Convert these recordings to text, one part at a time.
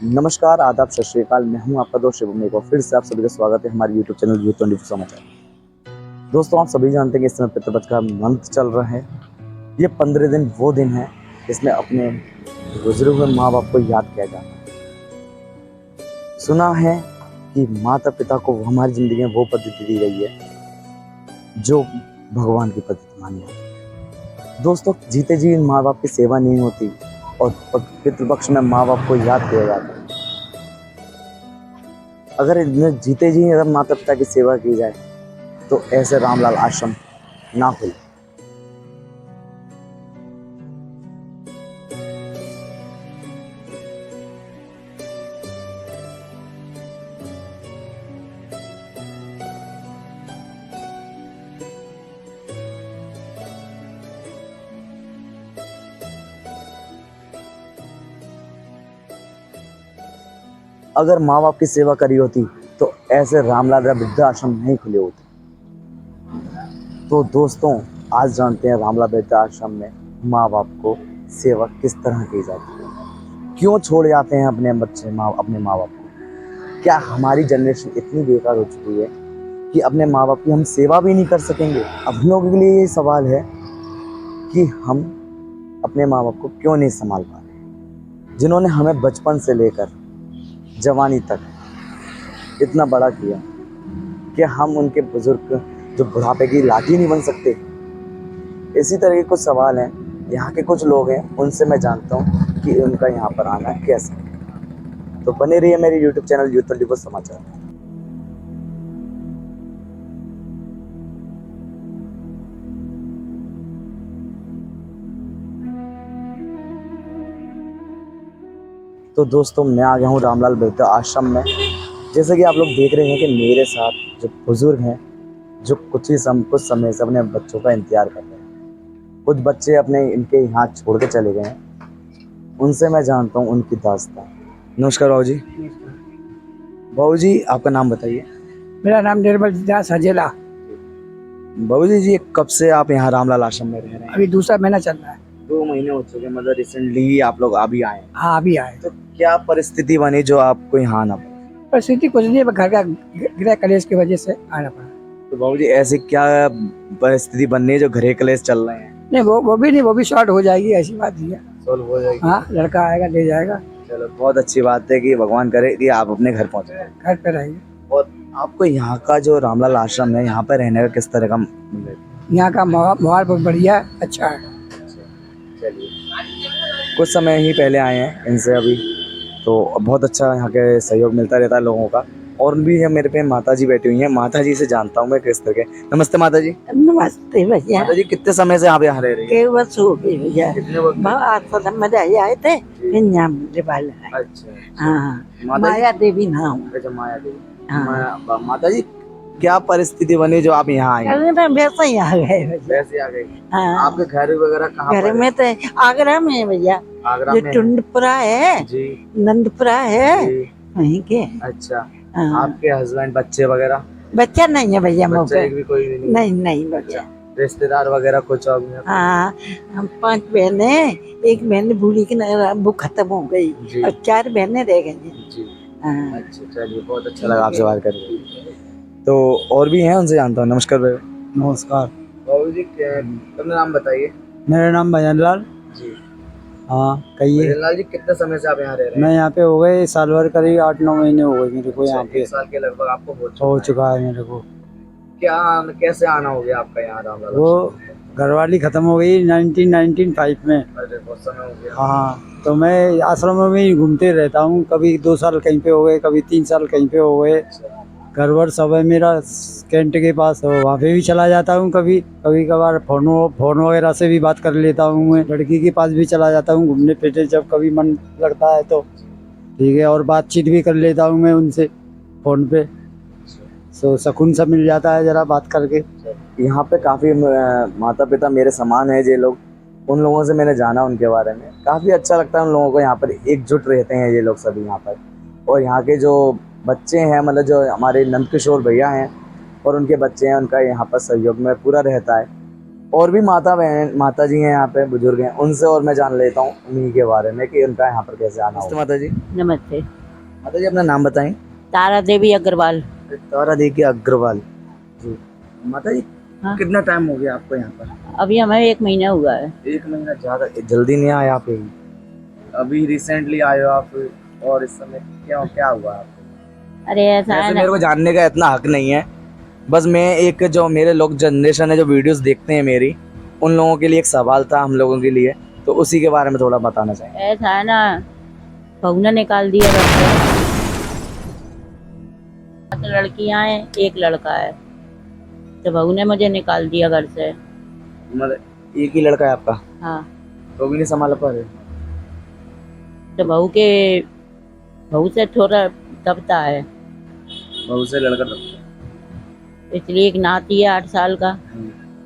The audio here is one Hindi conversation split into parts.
नमस्कार, आदाब, सत श्री अकाल। मैं हूं आपका दोस्त शिवम। एक बार फिर से आप सभी का स्वागत है हमारे यूट्यूब चैनल यूथ 24 समाचार। दोस्तों, आप सभी जानते हैं कि इस समय पितृपक्ष का मंथ चल रहा है। ये 15 दिन वो दिन है जिसमें अपने गुजरे हुए माँ बाप को याद किया जाता है। सुना है कि माता पिता को हमारी जिंदगी में वो पद्धति दी गई है जो भगवान की पद्धति मानी जाती है। दोस्तों, जीते जी माँ बाप की सेवा नहीं होती और पितृपक्ष में माँ बाप को याद किया जाता है। अगर जीते जी अगर माता पिता की सेवा की जाए तो ऐसे रामलाल आश्रम ना खुले। अगर माँ बाप की सेवा करी होती तो ऐसे रामलाल या वृद्धा आश्रम नहीं खुले होते। तो दोस्तों, आज जानते हैं रामलाल वृद्धा आश्रम में माँ बाप को सेवा किस तरह की जाती है, क्यों छोड़ जाते हैं अपने बच्चे अपने माँ बाप को। क्या हमारी जनरेशन इतनी बेकार हो चुकी है कि अपने माँ बाप की हम सेवा भी नहीं कर सकेंगे। अब हम लोगों के लिए ये सवाल है कि हम अपने माँ बाप को क्यों नहीं संभाल पा रहे, जिन्होंने हमें बचपन से लेकर जवानी तक इतना बड़ा किया। कि हम उनके बुजुर्ग जो बुढ़ापे की लाठी नहीं बन सकते। इसी तरह के कुछ सवाल हैं। यहाँ के कुछ लोग हैं, उनसे मैं जानता हूँ कि उनका यहाँ पर आना कैसे। तो बने रहिए मेरे यूट्यूब चैनल यूथ 24 समाचार। तो दोस्तों, मैं आ गया हूँ रामलाल वृद्धा आश्रम में। जैसे कि आप लोग देख रहे हैं कि मेरे साथ जो बुजुर्ग हैं, जो कुछ समय से अपने बच्चों का इंतजार कर रहे हैं। कुछ बच्चे अपने इनके यहाँ छोड़ के चले गए हैं। उनसे मैं जानता हूँ उनकी दास्तान। नमस्कार बाबू जी। बाबू जी, आपका नाम बताइए। मेरा नाम निर्मल दास हजेला। बाबू जी, कब से आप यहाँ रामलाल आश्रम में रह रहे हैं? अभी दूसरा महीना चल रहा है। 2 महीने हो चुके, मतलब रिसेंटली आप लोग अभी आए हैं। हाँ, अभी आए। तो क्या परिस्थिति बनी जो आपको यहाँ आना पड़ा? परिस्थिति कुछ नहीं है, घर का गृह कलेश की वजह से आना पड़ा। तो बाबू जी, ऐसी क्या परिस्थिति बननी है जो घरे कलेश चल रहे हैं? नहीं, वो भी नहीं, वो भी शॉर्ट हो जाएगी, ऐसी बात नहीं है। सॉल्व हो जाएगी। हाँ, लड़का आएगा, ले जाएगा। चलो, बहुत अच्छी बात है कि भगवान करे कि आप अपने घर पहुँचे। घर पे रहेंगे। और आपको यहाँ का जो रामलाल आश्रम है, यहाँ पर रहने का किस तरह का यहाँ का माहौल बहुत बढ़िया है, अच्छा है। चलिए, कुछ समय ही पहले आए हैं इनसे अभी, तो बहुत अच्छा यहाँ के सहयोग मिलता रहता है लोगों का। और भी है मेरे पे माता जी बैठी हुई हैं। माता जी से जानता हूँ मैं किस तरह के। नमस्ते माता जी। नमस्ते भैया। माता जी, कितने समय से आप यहाँ रह रही हैं? के बस हो गई भैया। कितने वक्त? आज सदन में रह आए थे, फिर यहाँ मिलने वाला है। अच्छा। हाँ, माता माया देवी नाम। अच्छा, माया देवी। हाँ। माता जी, क्या परिस्थिति बनी जो आप यहाँ आई? अरे ना, वैसे ही आ गए भैया। वैसे आ गई। हाँ। आपके घर वगैरह कहाँ पर घर है? में तो आगरा में है भैया। आगरा जो में है? टुंडपुरा है, जी नंदपुरा है, जी। वहीं के। अच्छा। हाँ। आपके हस्बैंड, बच्चे वगैरह? बच्चा नहीं है भैया बच्चा मुझे। एक भी कोई भी नहीं? नहीं नहीं भैया। रिश्तेदार वगैरह कुछ और भी? हाँ, हम 5 बहनें। एक बहन बूढ़ी की वो खत्म हो गई और 4 बहनें रह गई हैं। जी। हाँ। अच्छा, चलिए, बहुत अच्छा लगा आपसे बात करके। तो और भी हैं, उनसे जानता हूँ। नमस्कार भैया। नमस्कार। बाबू जी, अपना नाम बताइए। मेरा नाम भजन लाल। जी। हाँ, कहिए। लाल जी, कितने समय से आप यहाँ रह रहे हैं? मैं यहाँ पे हो गए साल भर, करीब 8-9 महीने हो गए मेरे को यहाँ पे। 1 साल के लगभग आपको हो चुका है मेरे को। क्या कैसे आना हो गया आपका यहाँ रामलाल? वो घरवाली खत्म हो गई 1995 में। अरे, बहुत समय हो गया। हाँ, तो मैं आश्रम में ही घूमते रहता हूँ। कभी 2 साल कहीं पे हो गए, कभी 3 साल कहीं पे हो गए। घर वर सब है मेरा कैंट के पास, तो वहाँ पे भी चला जाता हूँ। कभी कभार फोन वगैरह से भी बात कर लेता हूँ। मैं लड़की के पास भी चला जाता हूँ घूमने फिरने, जब कभी मन लगता है तो। ठीक है, और बातचीत भी कर लेता हूँ मैं उनसे फ़ोन पे। सो सुकून सा मिल जाता है ज़रा बात करके। यहाँ पे काफ़ी माता पिता मेरे समान है ये लोग। उन लोगों से मैंने जाना उनके बारे में, काफ़ी अच्छा लगता है उन लोगों को। यहाँ पर एकजुट रहते हैं ये लोग सभी यहाँ पर। और यहाँ के जो बच्चे हैं, मतलब जो हमारे नंद किशोर भैया हैं और उनके बच्चे हैं, उनका यहाँ पर सहयोग में पूरा रहता है। और भी माता जी हैं यहाँ पे, बुजुर्ग हैं, उनसे और मैं जान लेता हूँ उन्हीं के बारे में कि उनका यहाँ पर कैसे आना होता है। माता जी, नमस्ते। माता जी अपना नाम बताएं। तारा देवी अग्रवाल। तारा देवी अग्रवाल जी। माता जी हाँ। कितना टाइम हो गया आपको यहाँ पर? अभी हमें 1 महीना हुआ है। 1 महीना? ज्यादा जल्दी नहीं आए आप, अभी रिसेंटली आए हो आप, और इस समय क्या क्या हुआ आपको? अरे ऐसा है वैसे ना, मेरे को जानने का इतना हक नहीं है, बस मैं एक जो मेरे लोग जनरेशन है जो वीडियोस देखते हैं मेरी, उन लोगों के लिए एक सवाल था हम लोगों के लिए, तो उसी के बारे में थोड़ा बताना चाहेंगे। ऐसा है ना, बहू ने निकाल दिया घर से। 7 लड़कियां हैं, 1 लड़का है, तो बहू ने मुझे निकाल दिया घर से। मतलब एक ही लड़का है आपका, हाँ, तो भी नहीं संभाल पा रहे? तो बहू से थोड़ा दबता है, बहुत से लड़का इसलिए एक नाती है 8 साल का,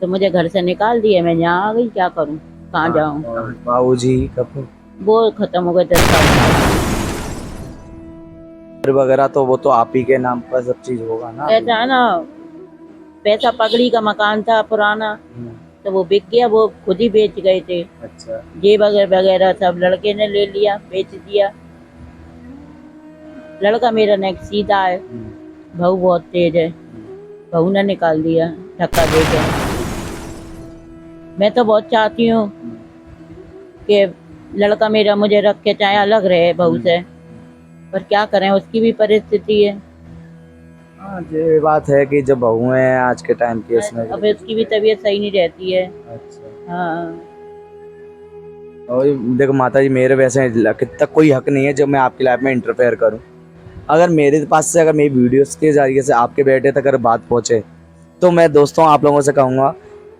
तो मुझे घर से निकाल दिया। मैं यहाँ आ गई, क्या करूँ, कहाँ जाऊँ। बाबू जी कब वो खत्म हो गए 10 साल। वगैरह, तो वो तो आप ही के नाम पर सब चीज होगा ना। ऐसा है ना, पैसा पगड़ी का मकान था पुराना, तो वो बिक गया, वो खुद ही बेच गए थे। अच्छा। ये वगैरह वगैरह सब लड़के ने ले लिया, बेच दिया। लड़का मेरा नेक सीधा है, बहू बहुत तेज है, बहू ने निकाल दिया धक्का दे के। मैं तो बहुत चाहती हूँ कि लड़का मेरा मुझे रख के चाहे अलग रहे बहू से, पर क्या करें, उसकी भी परिस्थिति है। हाँ, ये बात है कि जब बहू है आज के टाइम की, उसमें अब उसकी भी तबीयत सही नहीं रहती है। अच्छा। हाँ, और देखो माता जी, मेरे वैसे कितना कोई हक नहीं है जब मैं आपकी लाइफ में इंटरफेयर करूं। अगर मेरे पास से, अगर मेरी वीडियोस के जरिए से आपके बेटे तक अगर बात पहुंचे, तो मैं दोस्तों आप लोगों से कहूँगा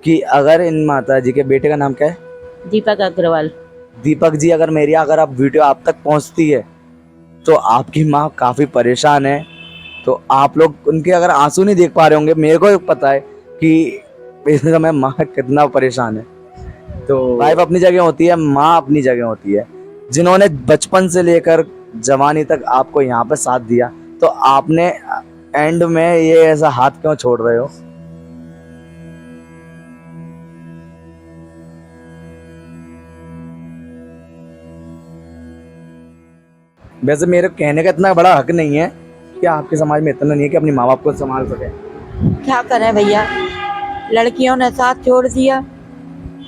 कि अगर इन माता जी के बेटे का नाम क्या है? दीपक अग्रवाल। दीपक जी, अगर आप वीडियो आप तक पहुंचती है, तो आपकी माँ काफ़ी परेशान है, तो आप लोग उनके अगर आंसू नहीं देख पा रहे होंगे, मेरे को पता है कि इस समय माँ कितना परेशान है। तो वाइफ अपनी जगह होती है, माँ अपनी जगह होती है। जिन्होंने बचपन से लेकर जवानी तक आपको यहाँ पे साथ दिया, तो आपने एंड में ये ऐसा हाथ क्यों छोड़ रहे हो? वैसे मेरे कहने का इतना बड़ा हक नहीं है कि आपके समाज में इतना नहीं है कि अपनी माँ बाप को संभाल सके। क्या करें भैया, लड़कियों ने साथ छोड़ दिया,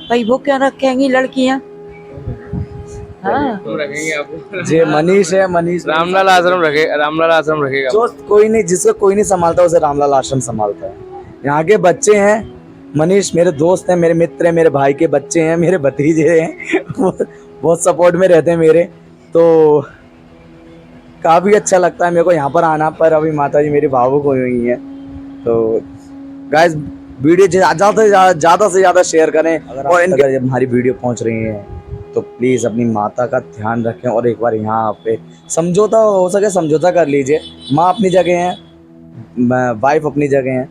भाई वो क्यों रखेंगी लड़कियां। हाँ, रखेंगे आपको। जे मनीष है, मनीष रामलाल आश्रम रखेगा। जो कोई नहीं, जिसको कोई नहीं संभालता उसे रामलाल आश्रम संभालता है। यहाँ के बच्चे हैं, मनीष मेरे दोस्त हैं, मेरे मित्र हैं, मेरे भाई के बच्चे हैं, मेरे भतीजे हैं, बहुत सपोर्ट में रहते हैं मेरे, तो काफ़ी अच्छा लगता है मेरे को यहाँ पर आना। पर अभी माता जी मेरी भावुक हुई हुई हैं, तो गाइस वीडियो ज़्यादा से ज़्यादा शेयर करें, और अगर हमारी वीडियो पहुँच रही है तो प्लीज़ अपनी माता का ध्यान रखें, और एक बार यहाँ पे समझौता हो सके समझौता कर लीजिए। माँ अपनी जगह है, वाइफ अपनी जगह है।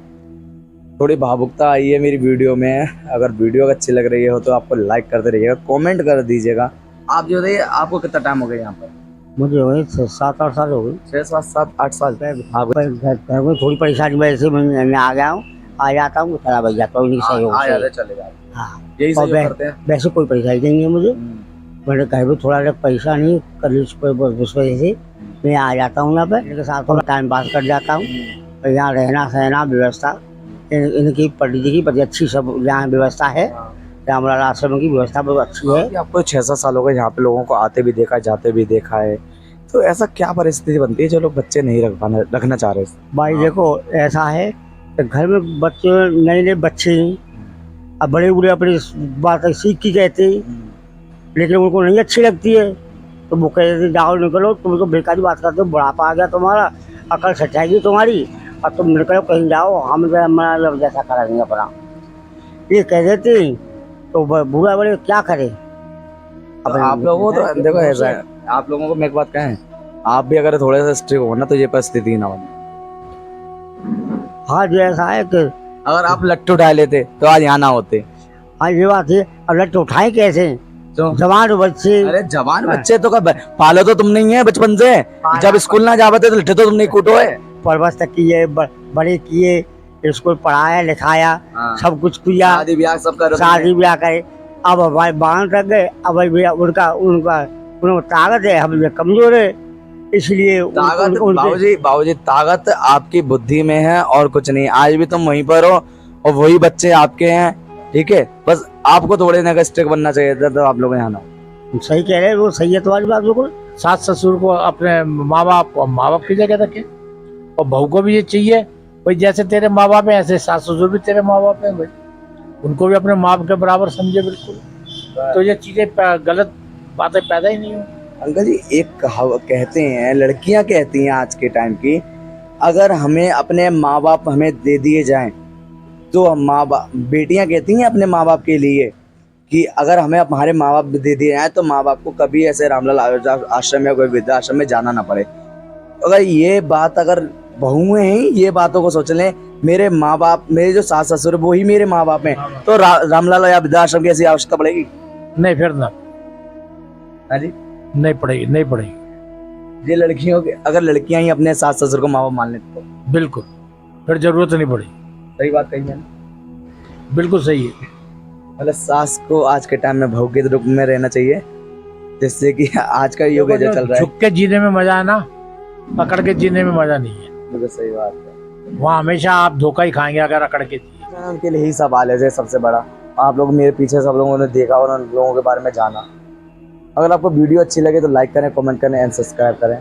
थोड़ी भावुकता आई है मेरी वीडियो में, अगर वीडियो अच्छी लग रही हो तो आपको लाइक करते रहिएगा, कमेंट कर दीजिएगा। आप जो है, आपको कितना टाइम हो गया यहाँ पर? मुझे हो गए 7-8 साल हो गए। 6-7-8 साल। आप घर में थोड़ी परेशानी वजह से मैं आ गया हूँ, आ जाता हूँ, खराब हो जाता हूँ, सहयोग से। चले जाते, हाँ, यही और सहयोग करते हैं। वैसे कोई परेशानी नहीं है मुझे, मेरे घर में थोड़ा सा परेशानी कर उस वजह से मैं आ जाता हूँ यहाँ पे, इनके साथ थोड़ा टाइम पास कर जाता हूँ। और यहाँ रहना सहना व्यवस्था इनकी पंडित जी की बड़ी अच्छी सब यहाँ व्यवस्था है, रामलाल आश्रम की व्यवस्था बहुत अच्छी है। आपको 6-7 साल हो गए यहाँ पे, लोगों को आते भी देखा, जाते भी देखा है, तो ऐसा क्या परिस्थिति बनती है जो लोग बच्चे नहीं रखना चाह रहे? भाई देखो ऐसा है कि घर में बच्चे नए बच्चे हैं, अब बड़े बूढ़े अपनी बात सीख की कहते हैं, लेकिन उनको नहीं अच्छी लगती है, तो वो कहते जाओ निकलो, तुम तो बेकारी बात करते हो, बुढ़ापा आ गया तुम्हारा, अकल सच्चाएगी तुम्हारी, और तुम निकलो कहीं जाओ, हम हमारा जैसा करा देंगे अपना, ये कह देते हैं। तो बुरा बड़े क्या करे। अब आप लोगों को तो देखो ऐसा है, आप लोगों को मैं एक बात कहें, आप भी अगर थोड़े से स्ट्रिक्ट हो ना तो ये परिस्थिति ना बने। हाँ जी, ऐसा है कि अगर आप लट्टू उठा लेते तो आज यहाँ ना होते। हाँ ये बात है, अब लट्टू उठाए कैसे, तो जवान बच्चे। अरे जवान बच्चे तो कब पालो, तो तुम नहीं है बचपन से, जब स्कूल ना जाते तो लट्ठे तो तुम नहीं कूटो है। परवश तक किए, बड़े किए, स्कूल पढ़ाया लिखाया, हाँ। सब कुछ किया, शादी ब्याह सब कर शादी ब्याह करे। अब हमारे बांध रख गए, अब भैया उनका उनका उनका ताकत है, हम ये कमजोर है, इसलिए ताकत बाबूजी ताकत आपकी बुद्धि में है और कुछ नहीं। आज भी तुम वहीं पर हो और वही बच्चे आपके हैं, ठीक है। बस आपको थोड़े ना स्ट्रिक्ट बनना चाहिए था, तो आप लोग यहाँ ना। सही कह रहे हैं, वो सही है तुम्हारी बात बिल्कुल। सास ससुर को अपने माँ बाप की जगह रखे, और बहू को भी ये चाहिए भाई जैसे तेरे माँ बाप हैं ऐसे सास ससुर भी तेरे माँ बाप हैं भाई, उनको भी अपने माँ बाप के बराबर समझे बिल्कुल। तो ये चीजें गलत बातें पैदा ही नहीं हो। अंकल जी एक कहते हैं, लड़कियां कहती हैं आज के टाइम की, अगर हमें अपने माँ बाप हमें दे दिए जाएं तो हम माँ बाप, बेटियां कहती हैं अपने माँ बाप के लिए कि अगर हमें हमारे माँ बाप दे दिए जाएं तो माँ बाप को कभी ऐसे रामलाल आश्रम या कोई वृद्धाश्रम में जाना ना पड़े। अगर ये बात, अगर बहुएं हैं ये बातों को सोच लें, मेरे माँ बाप, मेरे जो सास ससुर वो ही मेरे माँ बाप हैं, तो रामलाल या वृद्धाश्रम की ऐसी आवश्यकता पड़ेगी नहीं, फिर ना, हाँ जी नहीं पड़ेगी, नहीं पड़ेगी। ये लड़कियों के, अगर लड़कियां ही अपने सास ससुर को माँ बाप मान लेते तो बिल्कुल, फिर जरूरत नहीं पड़ेगी। सही बात कही है ना? बिल्कुल सही है। मतलब सास को आज के टाइम में बहू के रूप में रहना चाहिए, जिससे कि आज का युग जो चल रहा है। झुक के जीने में मजा है ना, पकड़ के जीने में मजा नहीं है। बिल्कुल सही बात है। वहाँ हमेशा आप धोखा ही खाएंगे अगर अकड़ के जिए। उनके लिए ही सवाल है सबसे बड़ा। आप लोग मेरे पीछे सब लोगों ने देखा और उन लोगों के बारे में जाना। अगर आपको वीडियो अच्छी लगे तो लाइक करें, कमेंट करें एंड सब्सक्राइब करें।